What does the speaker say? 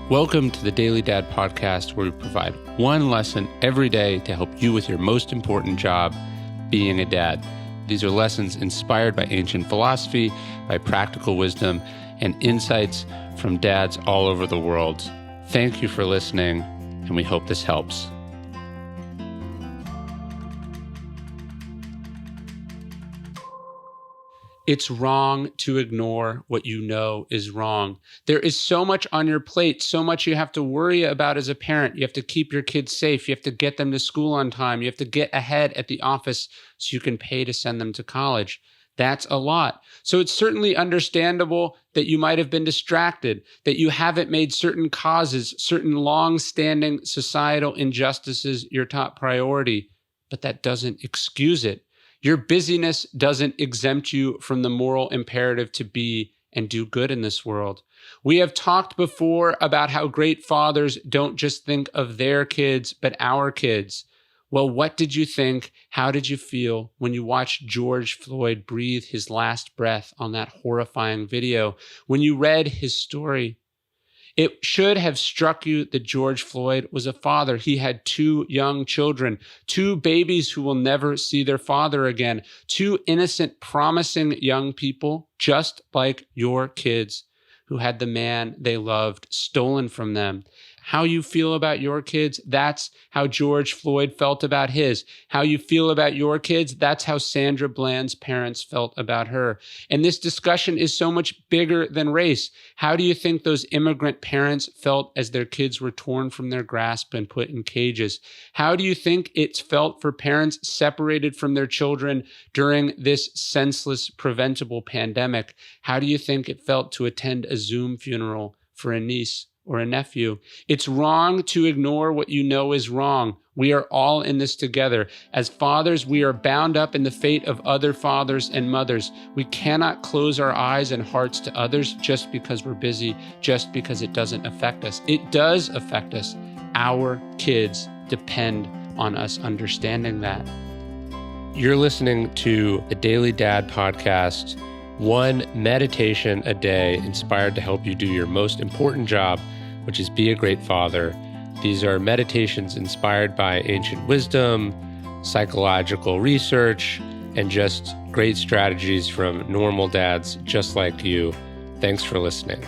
Welcome to the Daily Dad Podcast, where we provide one lesson every day to help you with your most important job, being a dad. These are lessons inspired by ancient philosophy, by practical wisdom, and insights from dads all over the world. Thank you for listening, and we hope this helps. It's wrong to ignore what you know is wrong. There is so much on your plate, so much you have to worry about as a parent. You have to keep your kids safe. You have to get them to school on time. You have to get ahead at the office so you can pay to send them to college. That's a lot. So it's certainly understandable that you might have been distracted, that you haven't made certain causes, certain long-standing societal injustices your top priority, but that doesn't excuse it. Your busyness doesn't exempt you from the moral imperative to be and do good in this world. We have talked before about how great fathers don't just think of their kids, but our kids. Well, what did you think? How did you feel when you watched George Floyd breathe his last breath on that horrifying video? When you read his story? It should have struck you that George Floyd was a father. He had two young children, two babies who will never see their father again, two innocent, promising young people, just like your kids, who had the man they loved stolen from them. How you feel about your kids, that's how George Floyd felt about his. How you feel about your kids, that's how Sandra Bland's parents felt about her. And this discussion is so much bigger than race. How do you think those immigrant parents felt as their kids were torn from their grasp and put in cages? How do you think it's felt for parents separated from their children during this senseless, preventable pandemic? How do you think it felt to attend a Zoom funeral for a niece or a nephew? It's wrong to ignore what you know is wrong. We are all in this together. As fathers, we are bound up in the fate of other fathers and mothers. We cannot close our eyes and hearts to others just because we're busy, just because it doesn't affect us. It does affect us. Our kids depend on us understanding that. You're listening to the Daily Dad Podcast, one meditation a day inspired to help you do your most important job, which is be a great father. These are meditations inspired by ancient wisdom, psychological research, and just great strategies from normal dads just like you. Thanks for listening.